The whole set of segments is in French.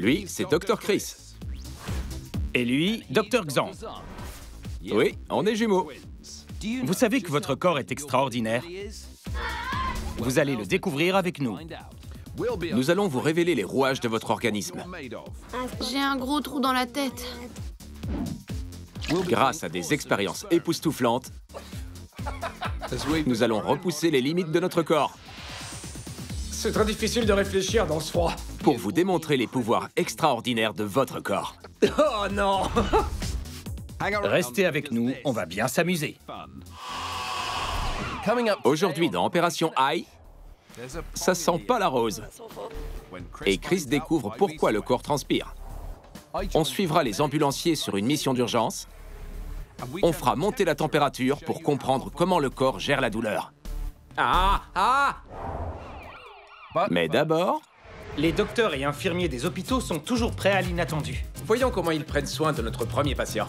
Lui, c'est Dr. Chris. Et lui, Dr. Xand. Oui, on est jumeaux. Vous savez que votre corps est extraordinaire? Vous allez le découvrir avec nous. Nous allons vous révéler les rouages de votre organisme. J'ai un gros trou dans la tête. Grâce à des expériences époustouflantes, nous allons repousser les limites de notre corps C'est très difficile de réfléchir dans ce froid. pour vous démontrer les pouvoirs extraordinaires de votre corps. Oh non! Restez avec nous, on va bien s'amuser. Aujourd'hui, dans Opération High, ça sent pas la rose. Et Chris découvre pourquoi le corps transpire. On suivra les ambulanciers sur une mission d'urgence. On fera monter la température pour comprendre comment le corps gère la douleur. Mais d'abord, Les docteurs et infirmiers des hôpitaux sont toujours prêts à l'inattendu. Voyons comment ils prennent soin de notre premier patient.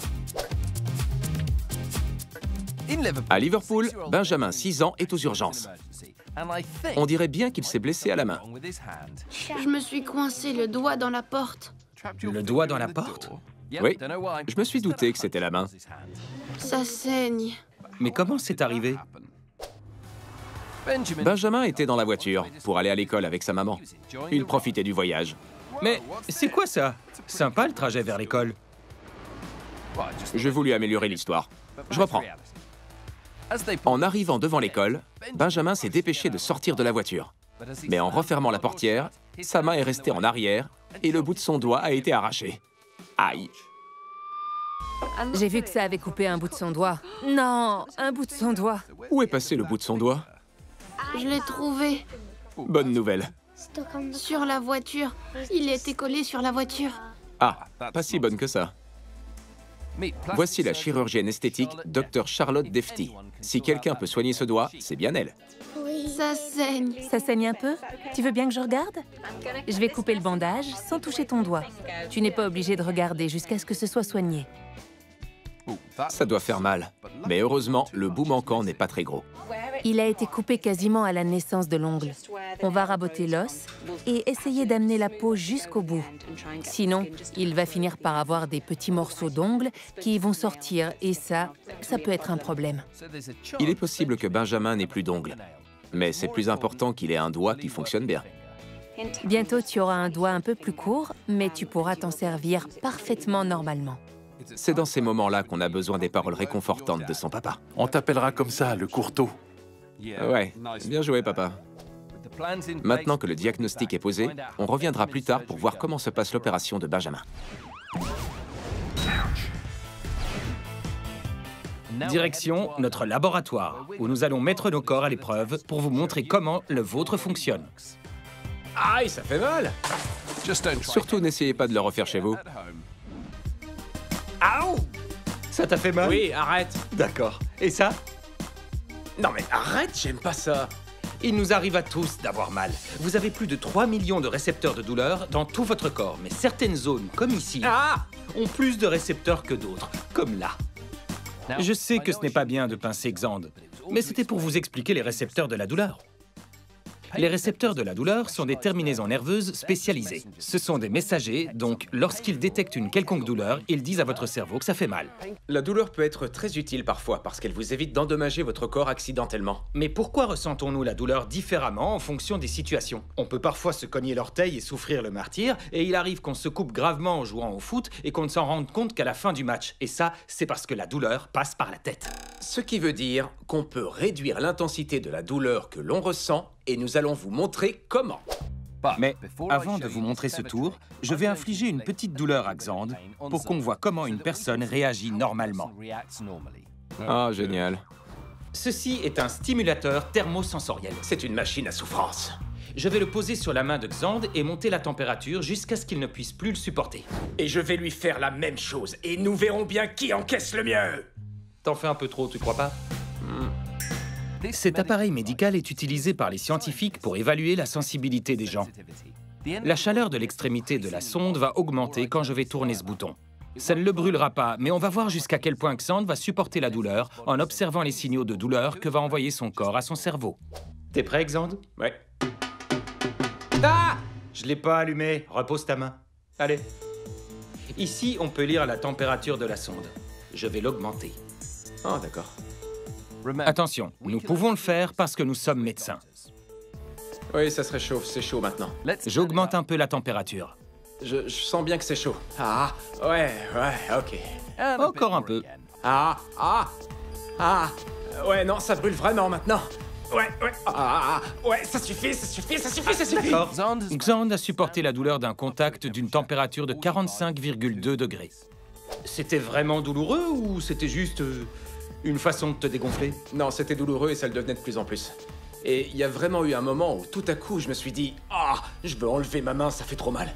à Liverpool, Benjamin, 6 ans, est aux urgences. On dirait bien qu'il s'est blessé à la main. Je me suis coincé le doigt dans la porte. Le doigt dans la porte? Oui, je me suis douté que c'était la main. Ça saigne. Mais comment c'est arrivé? Benjamin était dans la voiture pour aller à l'école avec sa maman. Il profitait du voyage. Mais c'est quoi ça? Sympa le trajet vers l'école. J'ai voulu améliorer l'histoire. Je reprends. En arrivant devant l'école, Benjamin s'est dépêché de sortir de la voiture. Mais en refermant la portière, sa main est restée en arrière et le bout de son doigt a été arraché. Aïe! J'ai vu que ça avait coupé un bout de son doigt. Non, un bout de son doigt. Où est passé le bout de son doigt? Je l'ai trouvé. Bonne nouvelle. Sur la voiture. Il était collé sur la voiture. Ah, pas si bonne que ça. Voici la chirurgienne esthétique Dr. Charlotte Defty. Si quelqu'un peut soigner ce doigt, c'est bien elle. Ça saigne. Ça saigne un peu? Tu veux bien que je regarde? Je vais couper le bandage sans toucher ton doigt. Tu n'es pas obligé de regarder jusqu'à ce que ce soit soigné. Ça doit faire mal. Mais heureusement, le bout manquant n'est pas très gros. Il a été coupé quasiment à la naissance de l'ongle. On va raboter l'os et essayer d'amener la peau jusqu'au bout. Sinon, il va finir par avoir des petits morceaux d'ongles qui vont sortir et ça peut être un problème. Il est possible que Benjamin n'ait plus d'ongles. Mais c'est plus important qu'il ait un doigt qui fonctionne bien. Bientôt, tu auras un doigt un peu plus court, mais tu pourras t'en servir parfaitement normalement. C'est dans ces moments-là qu'on a besoin des paroles réconfortantes de son papa. On t'appellera comme ça, le courteau. Ouais, bien joué, papa. Maintenant que le diagnostic est posé, on reviendra plus tard pour voir comment se passe l'opération de Benjamin. Direction notre laboratoire, où nous allons mettre nos corps à l'épreuve pour vous montrer comment le vôtre fonctionne. Aïe, ça fait mal! Surtout, n'essayez pas de le refaire chez vous. Aouh! Ça t'a fait mal? Oui, arrête! D'accord. Et ça? Non mais arrête, j'aime pas ça! Il nous arrive à tous d'avoir mal. Vous avez plus de 3 millions de récepteurs de douleur dans tout votre corps, mais certaines zones, comme ici, ont plus de récepteurs que d'autres, comme là. Je sais que ce n'est pas bien de pincer Xand, mais c'était pour vous expliquer les récepteurs de la douleur. Les récepteurs de la douleur sont des terminaisons nerveuses spécialisées. Ce sont des messagers, donc lorsqu'ils détectent une quelconque douleur, ils disent à votre cerveau que ça fait mal. La douleur peut être très utile parfois parce qu'elle vous évite d'endommager votre corps accidentellement. Mais pourquoi ressentons-nous la douleur différemment en fonction des situations? On peut parfois se cogner l'orteil et souffrir le martyre, et il arrive qu'on se coupe gravement en jouant au foot et qu'on ne s'en rende compte qu'à la fin du match. Et ça, c'est parce que la douleur passe par la tête. Ce qui veut dire qu'on peut réduire l'intensité de la douleur que l'on ressent et nous allons vous montrer comment. Mais avant de vous montrer ce tour, je vais infliger une petite douleur à Xand pour qu'on voit comment une personne réagit normalement. Ah, génial. Ceci est un stimulateur thermosensoriel. C'est une machine à souffrance. Je vais le poser sur la main de Xand et monter la température jusqu'à ce qu'il ne puisse plus le supporter. Et je vais lui faire la même chose et nous verrons bien qui encaisse le mieux. T'en fais un peu trop, tu crois pas? Cet appareil médical est utilisé par les scientifiques pour évaluer la sensibilité des gens. La chaleur de l'extrémité de la sonde va augmenter quand je vais tourner ce bouton. Ça ne le brûlera pas, mais on va voir jusqu'à quel point Xand va supporter la douleur en observant les signaux de douleur que va envoyer son corps à son cerveau. T'es prêt, Xand? Ouais. Ah! Je l'ai pas allumé. Repose ta main. Allez. Ici, on peut lire la température de la sonde. Je vais l'augmenter. Ah, d'accord. Attention, nous pouvons le faire parce que nous sommes médecins. Oui, ça se réchauffe, c'est chaud maintenant. J'augmente un peu la température. Je sens bien que c'est chaud. Ah, ouais, ok. Encore un peu. Ouais, non, ça brûle vraiment maintenant. Ouais, ça suffit. D'accord. Xand a supporté la douleur d'un contact d'une température de 45,2 degrés. C'était vraiment douloureux ou c'était juste une façon de te dégonfler? Non, c'était douloureux et ça le devenait de plus en plus. Et il y a vraiment eu un moment où tout à coup, je me suis dit « Ah, je veux enlever ma main, ça fait trop mal. »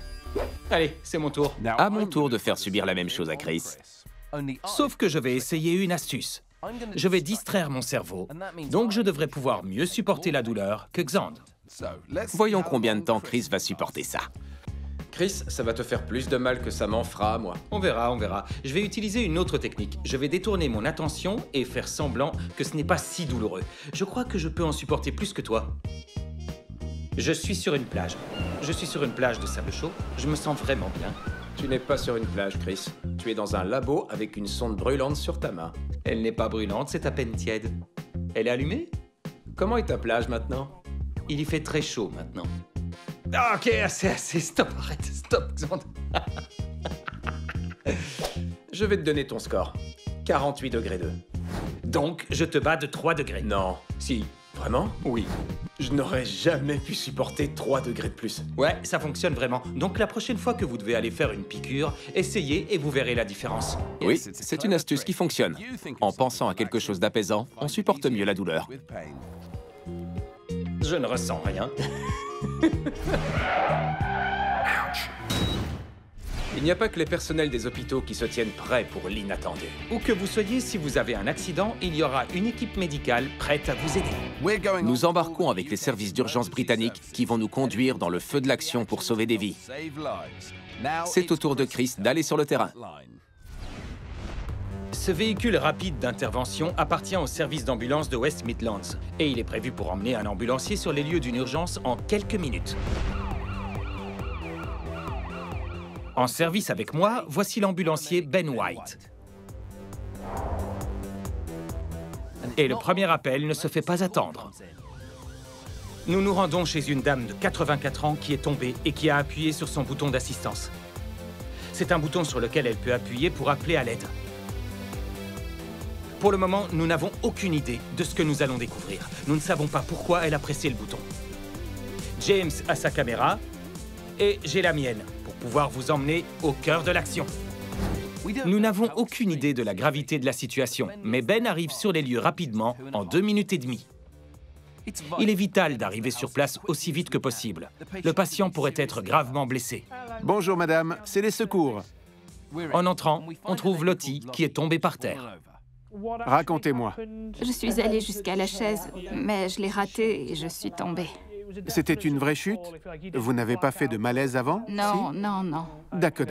Allez, c'est mon tour. À mon tour de faire subir la même chose à Chris. Sauf que je vais essayer une astuce. Je vais distraire mon cerveau, donc je devrais pouvoir mieux supporter la douleur que Xand. Voyons combien de temps Chris va supporter ça. Chris, ça va te faire plus de mal que ça m'en fera, moi. On verra. Je vais utiliser une autre technique. Je vais détourner mon attention et faire semblant que ce n'est pas si douloureux. Je crois que je peux en supporter plus que toi. Je suis sur une plage. Je suis sur une plage de sable chaud. Je me sens vraiment bien. Tu n'es pas sur une plage, Chris. Tu es dans un labo avec une sonde brûlante sur ta main. Elle n'est pas brûlante, c'est à peine tiède. Elle est allumée? Comment est ta plage maintenant? Il y fait très chaud maintenant. Ah, ok, assez, stop, arrête, stop, Xand. Je vais te donner ton score. 48 degrés 2. Donc, je te bats de 3 degrés. Non. Si. Vraiment? Oui. Je n'aurais jamais pu supporter 3 degrés de plus. Ouais, ça fonctionne vraiment. Donc la prochaine fois que vous devez aller faire une piqûre, essayez et vous verrez la différence. Oui, c'est une astuce qui fonctionne. En pensant à quelque chose d'apaisant, on supporte mieux la douleur. Je ne ressens rien. Il n'y a pas que les personnels des hôpitaux qui se tiennent prêts pour l'inattendu. Où que vous soyez, si vous avez un accident, il y aura une équipe médicale prête à vous aider. Nous embarquons avec les services d'urgence britanniques qui vont nous conduire dans le feu de l'action pour sauver des vies. C'est au tour de Chris d'aller sur le terrain. Ce véhicule rapide d'intervention appartient au service d'ambulance de West Midlands et il est prévu pour emmener un ambulancier sur les lieux d'une urgence en quelques minutes. En service avec moi, voici l'ambulancier Ben White. Et le premier appel ne se fait pas attendre. Nous nous rendons chez une dame de 84 ans qui est tombée et qui a appuyé sur son bouton d'assistance. C'est un bouton sur lequel elle peut appuyer pour appeler à l'aide. Pour le moment, nous n'avons aucune idée de ce que nous allons découvrir. Nous ne savons pas pourquoi elle a pressé le bouton. James a sa caméra et j'ai la mienne pour pouvoir vous emmener au cœur de l'action. Nous n'avons aucune idée de la gravité de la situation, mais Ben arrive sur les lieux rapidement, en 2 minutes et demie. Il est vital d'arriver sur place aussi vite que possible. Le patient pourrait être gravement blessé. Bonjour madame, c'est les secours. En entrant, on trouve Lottie qui est tombée par terre. Racontez-moi. Je suis allée jusqu'à la chaise, mais je l'ai ratée et je suis tombée. C'était une vraie chute? Vous n'avez pas fait de malaise avant? Non, non, non. D'accord.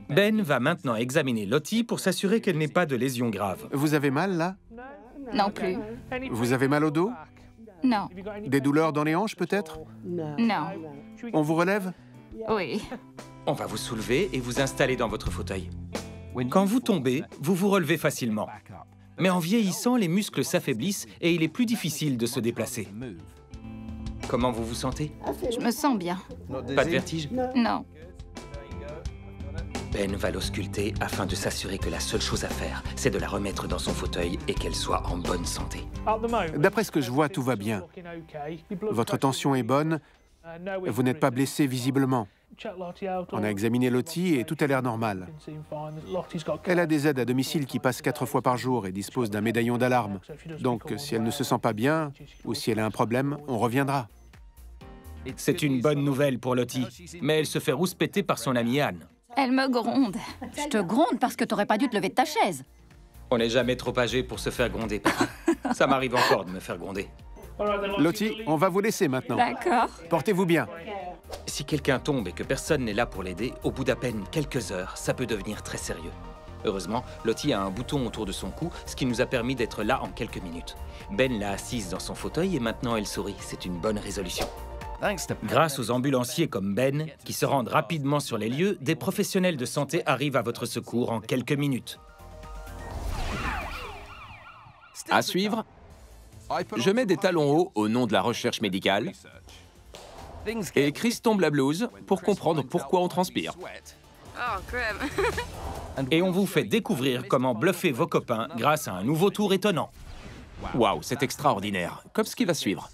Ben va maintenant examiner Lottie pour s'assurer qu'elle n'ait pas de lésions graves. Vous avez mal, là? Non plus. Vous avez mal au dos? Non. Des douleurs dans les hanches, peut-être? Non. On vous relève? Oui. On va vous soulever et vous installer dans votre fauteuil. Quand vous tombez, vous vous relevez facilement. Mais en vieillissant, les muscles s'affaiblissent et il est plus difficile de se déplacer. Comment vous vous sentez? Je me sens bien. Pas de vertige? Non. Ben va l'ausculter afin de s'assurer que la seule chose à faire, c'est de la remettre dans son fauteuil et qu'elle soit en bonne santé. D'après ce que je vois, tout va bien. Votre tension est bonne. Vous n'êtes pas blessé visiblement. On a examiné Lottie et tout a l'air normal. Elle a des aides à domicile qui passent 4 fois par jour et dispose d'un médaillon d'alarme. Donc, si elle ne se sent pas bien ou si elle a un problème, on reviendra. C'est une bonne nouvelle pour Lottie, mais elle se fait rouspéter par son amie Anne. Elle me gronde. Je te gronde parce que t'aurais pas dû te lever de ta chaise. On n'est jamais trop âgé pour se faire gronder. Ça m'arrive encore de me faire gronder. Lottie, on va vous laisser maintenant. D'accord. Portez-vous bien. Si quelqu'un tombe et que personne n'est là pour l'aider, au bout d'à peine quelques heures, ça peut devenir très sérieux. Heureusement, Lottie a un bouton autour de son cou, ce qui nous a permis d'être là en quelques minutes. Ben l'a assise dans son fauteuil et maintenant elle sourit. C'est une bonne résolution. Grâce aux ambulanciers comme Ben, qui se rendent rapidement sur les lieux, des professionnels de santé arrivent à votre secours en quelques minutes. À suivre, je mets des talons hauts au nom de la recherche médicale et Chris tombe la blouse pour comprendre pourquoi on transpire. Et on vous fait découvrir comment bluffer vos copains grâce à un nouveau tour étonnant. Waouh, c'est extraordinaire, comme ce qui va suivre.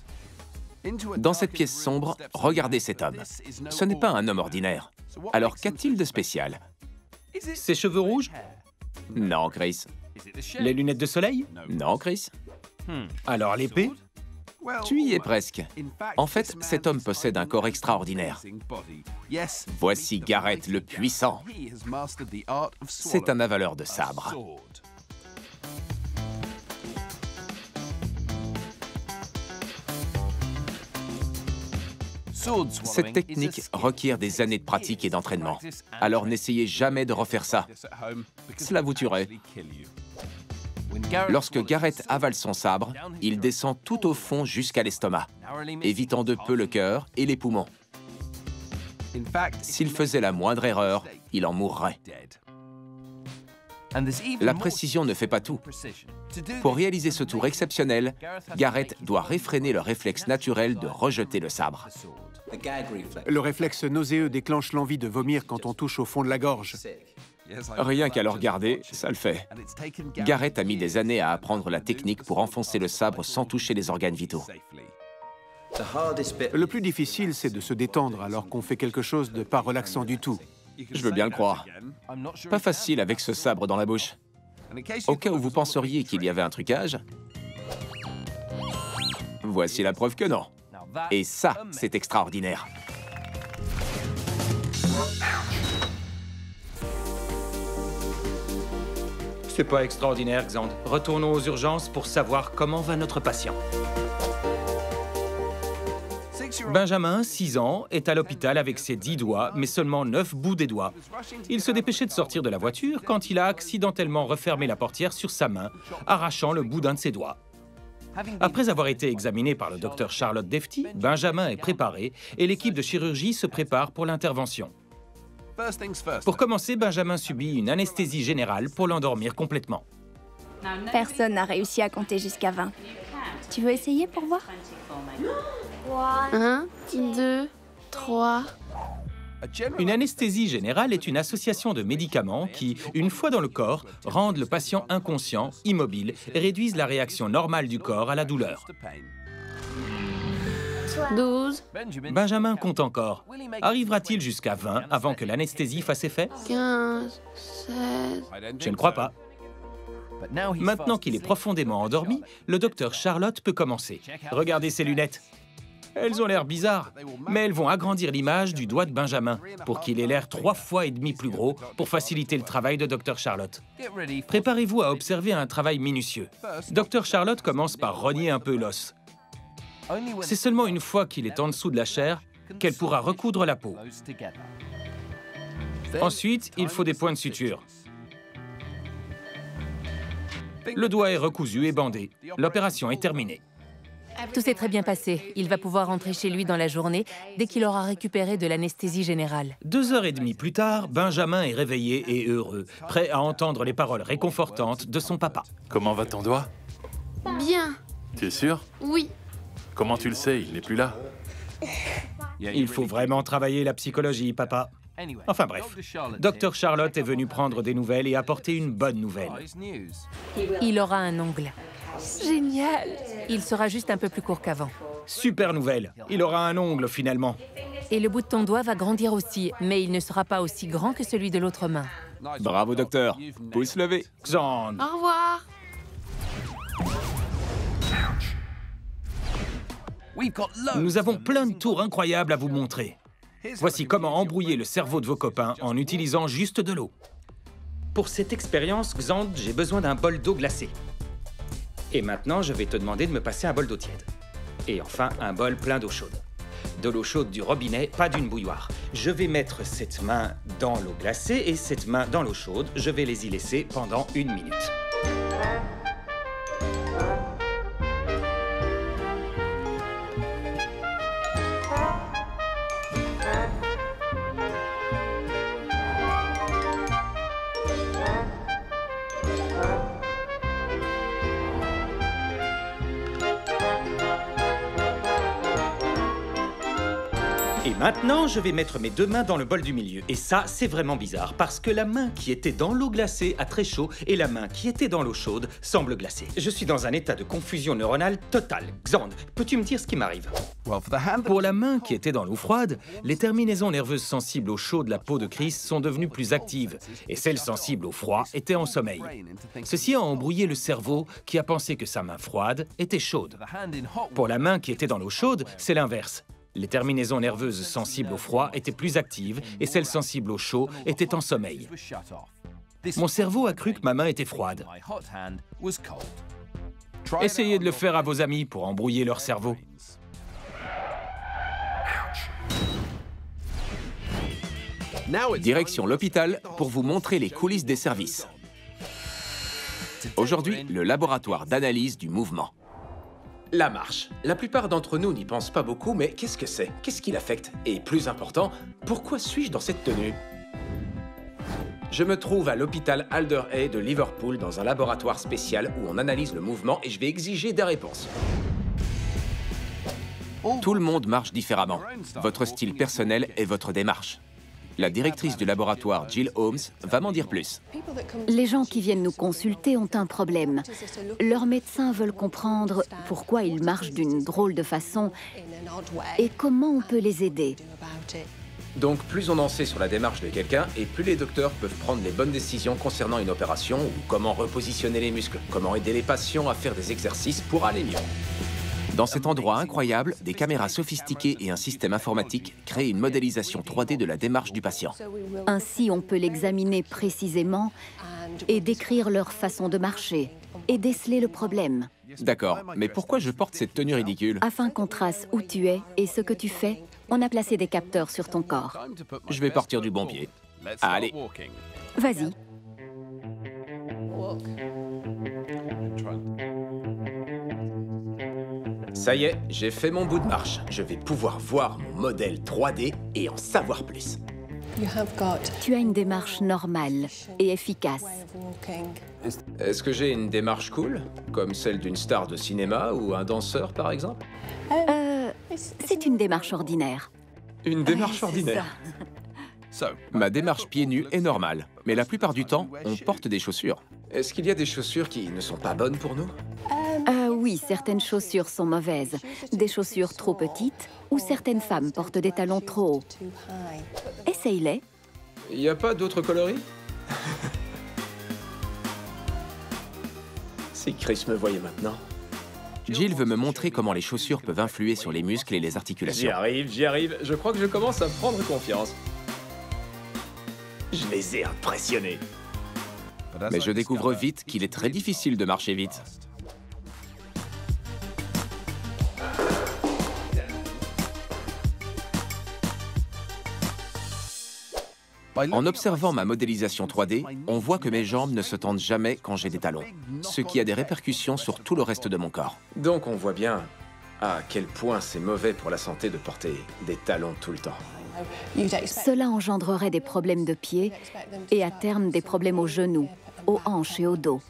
Dans cette pièce sombre, regardez cet homme. Ce n'est pas un homme ordinaire. Alors qu'a-t-il de spécial? Ses cheveux rouges? Non, Chris. Les lunettes de soleil? Non, Chris. Alors l'épée? Tu y es presque. En fait, cet homme possède un corps extraordinaire. Voici Garrett le puissant. C'est un avaleur de sabre. Cette technique requiert des années de pratique et d'entraînement. Alors n'essayez jamais de refaire ça. Cela vous tuerait. Lorsque Garrett avale son sabre, il descend tout au fond jusqu'à l'estomac, évitant de peu le cœur et les poumons. S'il faisait la moindre erreur, il en mourrait. La précision ne fait pas tout. Pour réaliser ce tour exceptionnel, Garrett doit réfréner le réflexe naturel de rejeter le sabre. Le réflexe nauséeux déclenche l'envie de vomir quand on touche au fond de la gorge. Rien qu'à le regarder, ça le fait. Garrett a mis des années à apprendre la technique pour enfoncer le sabre sans toucher les organes vitaux. Le plus difficile, c'est de se détendre alors qu'on fait quelque chose de pas relaxant du tout. Je veux bien le croire. Pas facile avec ce sabre dans la bouche. Au cas où vous penseriez qu'il y avait un trucage, voici la preuve que non. Et ça, c'est extraordinaire. C'est pas extraordinaire, Xand. Retournons aux urgences pour savoir comment va notre patient. Benjamin, 6 ans, est à l'hôpital avec ses 10 doigts, mais seulement 9 bouts des doigts. Il se dépêchait de sortir de la voiture quand il a accidentellement refermé la portière sur sa main, arrachant le bout d'un de ses doigts. Après avoir été examiné par le docteur Charlotte Defty, Benjamin est préparé et l'équipe de chirurgie se prépare pour l'intervention. Pour commencer, Benjamin subit une anesthésie générale pour l'endormir complètement. Personne n'a réussi à compter jusqu'à 20. Tu veux essayer pour voir? 1, 2, 3... Une anesthésie générale est une association de médicaments qui, une fois dans le corps, rendent le patient inconscient, immobile et réduisent la réaction normale du corps à la douleur. 12, Benjamin compte encore. Arrivera-t-il jusqu'à 20 avant que l'anesthésie fasse effet? 15, 16... Je ne crois pas. Maintenant qu'il est profondément endormi, le docteur Charlotte peut commencer. Regardez ses lunettes. Elles ont l'air bizarres, mais elles vont agrandir l'image du doigt de Benjamin pour qu'il ait l'air 3,5 fois plus gros pour faciliter le travail de Dr Charlotte. Préparez-vous à observer un travail minutieux. Dr Charlotte commence par rogner un peu l'os. C'est seulement une fois qu'il est en dessous de la chair qu'elle pourra recoudre la peau. Ensuite, il faut des points de suture. Le doigt est recousu et bandé. L'opération est terminée. Tout s'est très bien passé. Il va pouvoir rentrer chez lui dans la journée dès qu'il aura récupéré de l'anesthésie générale. 2h30 plus tard, Benjamin est réveillé et heureux, prêt à entendre les paroles réconfortantes de son papa. Comment va ton doigt? Bien. Tu es sûr? Oui. Comment tu le sais? Il n'est plus là. Il faut vraiment travailler la psychologie, papa. Enfin bref, Dr Charlotte est venu prendre des nouvelles et apporter une bonne nouvelle. Il aura un ongle. Génial. Il sera juste un peu plus court qu'avant. Super nouvelle, il aura un ongle finalement. Et le bout de ton doigt va grandir aussi, mais il ne sera pas aussi grand que celui de l'autre main. Bravo, docteur. Pouce levé. Xand. Au revoir. Nous avons plein de tours incroyables à vous montrer. Voici comment embrouiller le cerveau de vos copains en utilisant juste de l'eau. Pour cette expérience, Xand, j'ai besoin d'un bol d'eau glacée. Et maintenant, je vais te demander de me passer un bol d'eau tiède. Et enfin, un bol plein d'eau chaude. De l'eau chaude du robinet, pas d'une bouilloire. Je vais mettre cette main dans l'eau glacée et cette main dans l'eau chaude. Je vais les y laisser pendant 1 minute. Et maintenant, je vais mettre mes 2 mains dans le bol du milieu. Et ça, c'est vraiment bizarre, parce que la main qui était dans l'eau glacée a très chaud, et la main qui était dans l'eau chaude semble glacée. Je suis dans un état de confusion neuronale totale. Xand, peux-tu me dire ce qui m'arrive? Pour la main qui était dans l'eau froide, les terminaisons nerveuses sensibles au chaud de la peau de Chris sont devenues plus actives, et celles sensibles au froid étaient en sommeil. Ceci a embrouillé le cerveau qui a pensé que sa main froide était chaude. Pour la main qui était dans l'eau chaude, c'est l'inverse. Les terminaisons nerveuses sensibles au froid étaient plus actives et celles sensibles au chaud étaient en sommeil. Mon cerveau a cru que ma main était froide. Essayez de le faire à vos amis pour embrouiller leur cerveau. Direction l'hôpital pour vous montrer les coulisses des services. Aujourd'hui, le laboratoire d'analyse du mouvement. La marche. La plupart d'entre nous n'y pensent pas beaucoup, mais qu'est-ce que c'est? Qu'est-ce qui l'affecte? Et plus important, pourquoi suis-je dans cette tenue? Je me trouve à l'hôpital Alder Hey de Liverpool dans un laboratoire spécial où on analyse le mouvement et je vais exiger des réponses. Tout le monde marche différemment. Votre style personnel et votre démarche. La directrice du laboratoire, Jill Holmes, va m'en dire plus. Les gens qui viennent nous consulter ont un problème. Leurs médecins veulent comprendre pourquoi ils marchent d'une drôle de façon et comment on peut les aider. Donc plus on en sait sur la démarche de quelqu'un, et plus les docteurs peuvent prendre les bonnes décisions concernant une opération ou comment repositionner les muscles, comment aider les patients à faire des exercices pour aller mieux. Dans cet endroit incroyable, des caméras sophistiquées et un système informatique créent une modélisation 3D de la démarche du patient. Ainsi, on peut l'examiner précisément et décrire leur façon de marcher et déceler le problème. D'accord, mais pourquoi je porte cette tenue ridicule? Afin qu'on trace où tu es et ce que tu fais, on a placé des capteurs sur ton corps. Je vais partir du bon pied. Allez. Vas-y. Ça y est, j'ai fait mon bout de marche. Je vais pouvoir voir mon modèle 3D et en savoir plus. Tu as une démarche normale et efficace. Est-ce que j'ai une démarche cool, comme celle d'une star de cinéma ou un danseur, par exemple? C'est une démarche ordinaire. Une démarche ordinaire? Ma démarche pieds nus est normale, mais la plupart du temps, on porte des chaussures. Est-ce qu'il y a des chaussures qui ne sont pas bonnes pour nous? Oui, certaines chaussures sont mauvaises. Des chaussures trop petites ou certaines femmes portent des talons trop hauts. Essaye-les. Il n'y a pas d'autres coloris? Si Chris me voyait maintenant. Jill veut me montrer comment les chaussures peuvent influer sur les muscles et les articulations. J'y arrive. Je crois que je commence à prendre confiance. Je les ai impressionnés. Mais je découvre vite qu'il est très difficile de marcher vite. En observant ma modélisation 3D, on voit que mes jambes ne se tendent jamais quand j'ai des talons, ce qui a des répercussions sur tout le reste de mon corps. Donc on voit bien à quel point c'est mauvais pour la santé de porter des talons tout le temps. Cela engendrerait des problèmes de pieds et à terme des problèmes aux genoux, aux hanches et au dos.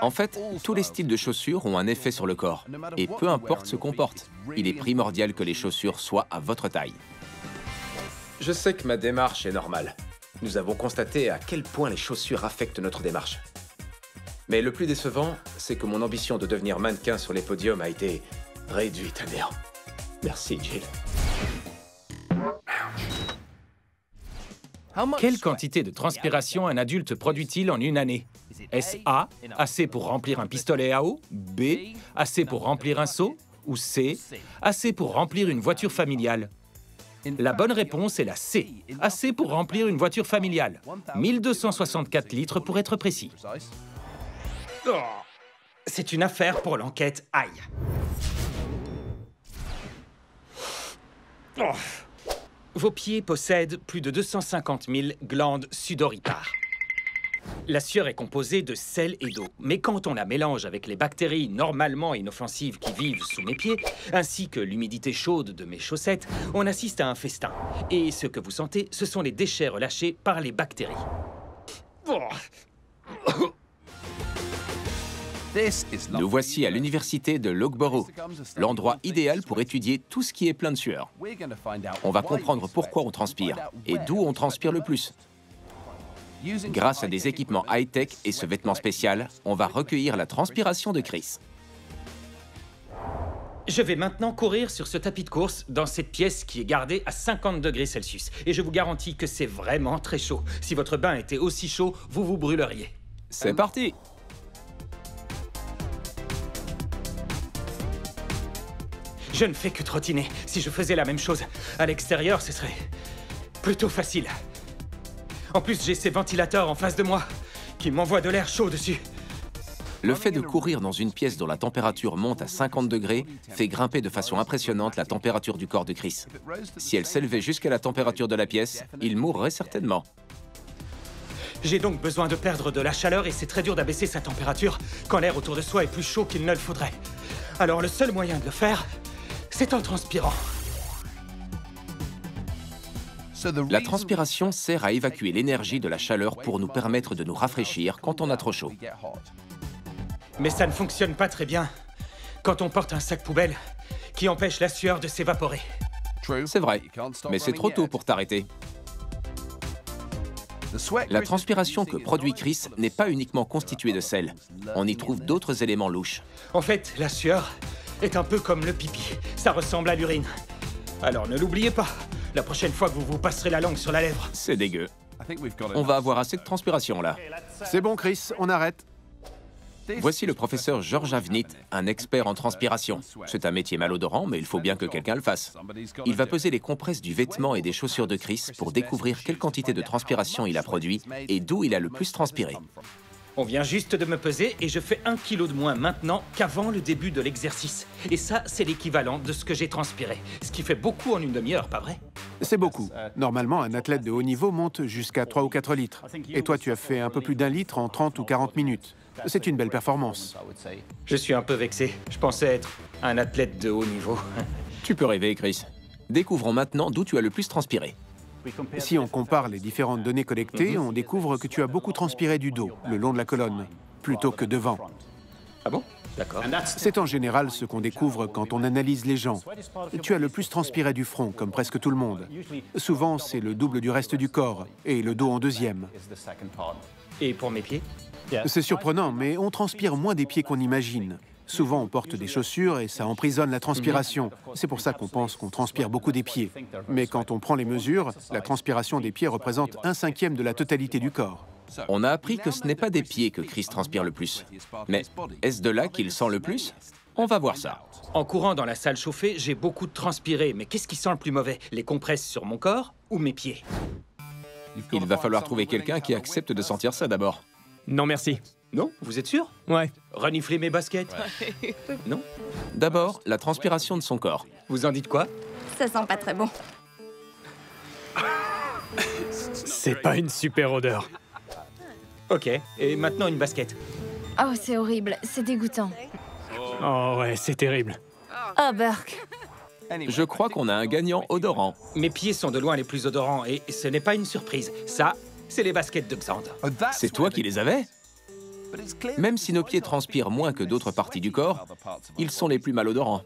En fait, tous les styles de chaussures ont un effet sur le corps, et peu importe ce qu'on porte, il est primordial que les chaussures soient à votre taille. Je sais que ma démarche est normale. Nous avons constaté à quel point les chaussures affectent notre démarche. Mais le plus décevant, c'est que mon ambition de devenir mannequin sur les podiums a été réduite à néant. Merci, Jill. Quelle quantité de transpiration un adulte produit-il en une année? Est-ce A, assez pour remplir un pistolet à eau? B, assez pour remplir un seau? Ou C, assez pour remplir une voiture familiale? La bonne réponse est la C, assez pour remplir une voiture familiale. 1264 litres pour être précis. Oh, c'est une affaire pour l'enquête. Aïe. Oh. Vos pieds possèdent plus de 250 000 glandes sudoripares. La sueur est composée de sel et d'eau, mais quand on la mélange avec les bactéries normalement inoffensives qui vivent sous mes pieds, ainsi que l'humidité chaude de mes chaussettes, on assiste à un festin. Et ce que vous sentez, ce sont les déchets relâchés par les bactéries. Oh. Nous voici à l'université de Loughborough, l'endroit idéal pour étudier tout ce qui est plein de sueur. On va comprendre pourquoi on transpire et d'où on transpire le plus. Grâce à des équipements high-tech et ce vêtement spécial, on va recueillir la transpiration de Chris. Je vais maintenant courir sur ce tapis de course dans cette pièce qui est gardée à 50 degrés Celsius. Et je vous garantis que c'est vraiment très chaud. Si votre bain était aussi chaud, vous vous brûleriez. C'est parti! Je ne fais que trottiner. Si je faisais la même chose à l'extérieur, ce serait plutôt facile. En plus, j'ai ces ventilateurs en face de moi qui m'envoient de l'air chaud dessus. Le fait de courir dans une pièce dont la température monte à 50 degrés fait grimper de façon impressionnante la température du corps de Chris. Si elle s'élevait jusqu'à la température de la pièce, il mourrait certainement. J'ai donc besoin de perdre de la chaleur et c'est très dur d'abaisser sa température quand l'air autour de soi est plus chaud qu'il ne le faudrait. Alors le seul moyen de le faire, c'est en transpirant. La transpiration sert à évacuer l'énergie de la chaleur pour nous permettre de nous rafraîchir quand on a trop chaud. Mais ça ne fonctionne pas très bien quand on porte un sac poubelle qui empêche la sueur de s'évaporer. C'est vrai, mais c'est trop tôt pour t'arrêter. La transpiration que produit Chris n'est pas uniquement constituée de sel. On y trouve d'autres éléments louches. En fait, la sueur est un peu comme le pipi. Ça ressemble à l'urine. Alors ne l'oubliez pas. La prochaine fois que vous vous passerez la langue sur la lèvre. C'est dégueu. On va avoir assez de transpiration là. C'est bon, Chris, on arrête. Voici le professeur George Avnit, un expert en transpiration. C'est un métier malodorant, mais il faut bien que quelqu'un le fasse. Il va peser les compresses du vêtement et des chaussures de Chris pour découvrir quelle quantité de transpiration il a produit et d'où il a le plus transpiré. On vient juste de me peser et je fais 1 kilo de moins maintenant qu'avant le début de l'exercice. Et ça, c'est l'équivalent de ce que j'ai transpiré. Ce qui fait beaucoup en une demi-heure, pas vrai? C'est beaucoup. Normalement, un athlète de haut niveau monte jusqu'à 3 ou 4 litres. Et toi, tu as fait un peu plus d'1 litre en 30 ou 40 minutes. C'est une belle performance. Je suis un peu vexé. Je pensais être un athlète de haut niveau. Tu peux rêver, Chris. Découvrons maintenant d'où tu as le plus transpiré. Si on compare les différentes données collectées, on découvre que tu as beaucoup transpiré du dos, le long de la colonne, plutôt que devant. Ah bon? D'accord. C'est en général ce qu'on découvre quand on analyse les gens. Tu as le plus transpiré du front, comme presque tout le monde. Souvent, c'est le double du reste du corps, et le dos en deuxième. Et pour mes pieds? C'est surprenant, mais on transpire moins des pieds qu'on imagine. Souvent, on porte des chaussures et ça emprisonne la transpiration. C'est pour ça qu'on pense qu'on transpire beaucoup des pieds. Mais quand on prend les mesures, la transpiration des pieds représente 1/5 de la totalité du corps. On a appris que ce n'est pas des pieds que Chris transpire le plus. Mais est-ce de là qu'il sent le plus? On va voir ça. En courant dans la salle chauffée, j'ai beaucoup transpiré. Mais qu'est-ce qui sent le plus mauvais? Les compresses sur mon corps ou mes pieds? Il va falloir trouver quelqu'un qui accepte de sentir ça d'abord. Non, merci. Non? Vous êtes sûr? Ouais. Renifler mes baskets? Non? D'abord, la transpiration de son corps. Vous en dites quoi? Ça sent pas très bon. C'est pas une super odeur. Ok, et maintenant une basket. Oh, c'est horrible, c'est dégoûtant. Oh ouais, c'est terrible. Oh, Burke. Je crois qu'on a un gagnant odorant. Mes pieds sont de loin les plus odorants et ce n'est pas une surprise. Ça, c'est les baskets de Xander. C'est toi qui les avais? Même si nos pieds transpirent moins que d'autres parties du corps, ils sont les plus malodorants.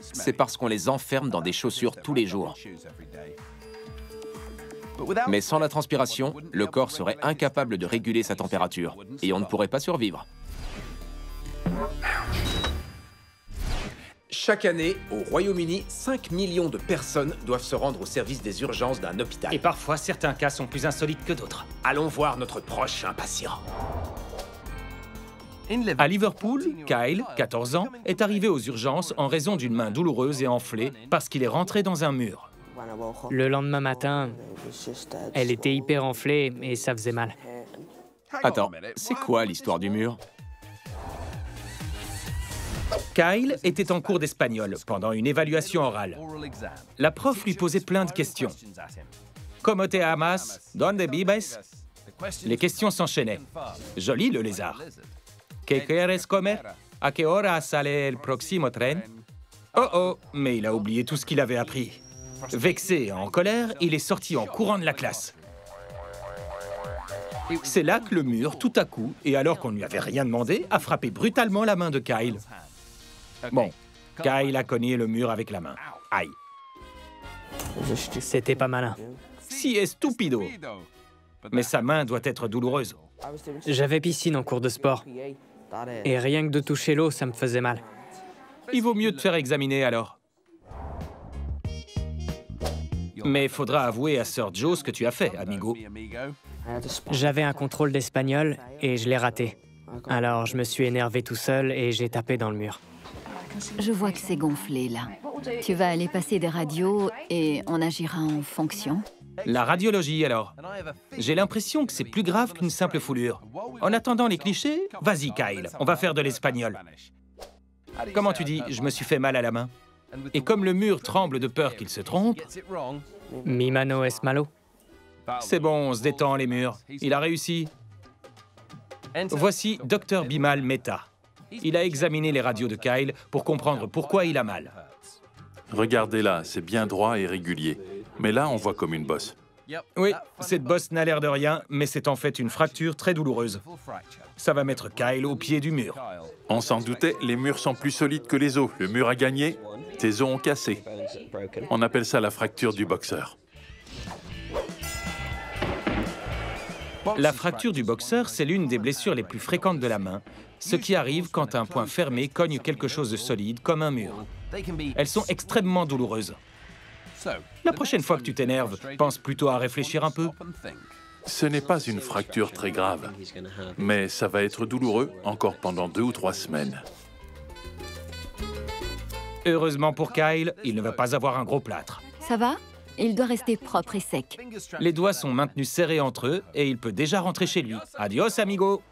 C'est parce qu'on les enferme dans des chaussures tous les jours. Mais sans la transpiration, le corps serait incapable de réguler sa température et on ne pourrait pas survivre. Chaque année, au Royaume-Uni, 5 millions de personnes doivent se rendre au service des urgences d'un hôpital. Et parfois, certains cas sont plus insolites que d'autres. Allons voir notre prochain patient. À Liverpool, Kyle, 14 ans, est arrivé aux urgences en raison d'une main douloureuse et enflée parce qu'il est rentré dans un mur. Le lendemain matin, elle était hyper enflée et ça faisait mal. Attends, c'est quoi l'histoire du mur? Kyle était en cours d'espagnol pendant une évaluation orale. La prof lui posait plein de questions. ¿Cómo te llamas? ¿Dónde vives? Les questions s'enchaînaient. Joli, le lézard. ¿Qué quieres comer? ¿A qué hora sale el próximo tren? Oh oh, mais il a oublié tout ce qu'il avait appris. Vexé et en colère, il est sorti en courant de la classe. C'est là que le mur, tout à coup, et alors qu'on ne lui avait rien demandé, a frappé brutalement la main de Kyle. Bon, Kyle a cogné le mur avec la main. Aïe. C'était pas malin. Si estupido. Mais sa main doit être douloureuse. J'avais piscine en cours de sport. Et rien que de toucher l'eau, ça me faisait mal. Il vaut mieux te faire examiner alors. Mais faudra avouer à Sir Joe ce que tu as fait, amigo. J'avais un contrôle d'espagnol et je l'ai raté. Alors je me suis énervé tout seul et j'ai tapé dans le mur. Je vois que c'est gonflé, là. Tu vas aller passer des radios et on agira en fonction. La radiologie, alors. J'ai l'impression que c'est plus grave qu'une simple foulure. En attendant les clichés, vas-y, Kyle, on va faire de l'espagnol. Comment tu dis, je me suis fait mal à la main? Et comme le mur tremble de peur qu'il se trompe... Mi mano es malo. C'est bon, on se détend, les murs. Il a réussi. Voici Dr Bimal Mehta. Il a examiné les radios de Kyle pour comprendre pourquoi il a mal. Regardez là, c'est bien droit et régulier. Mais là, on voit comme une bosse. Oui, cette bosse n'a l'air de rien, mais c'est en fait une fracture très douloureuse. Ça va mettre Kyle au pied du mur. On s'en doutait, les murs sont plus solides que les os. Le mur a gagné, tes os ont cassé. On appelle ça la fracture du boxeur. La fracture du boxeur, c'est l'une des blessures les plus fréquentes de la main, ce qui arrive quand un point fermé cogne quelque chose de solide, comme un mur. Elles sont extrêmement douloureuses. La prochaine fois que tu t'énerves, pense plutôt à réfléchir un peu. Ce n'est pas une fracture très grave, mais ça va être douloureux encore pendant 2 ou 3 semaines. Heureusement pour Kyle, il ne va pas avoir un gros plâtre. Ça va? Il doit rester propre et sec. Les doigts sont maintenus serrés entre eux et il peut déjà rentrer chez lui. Adios, amigo!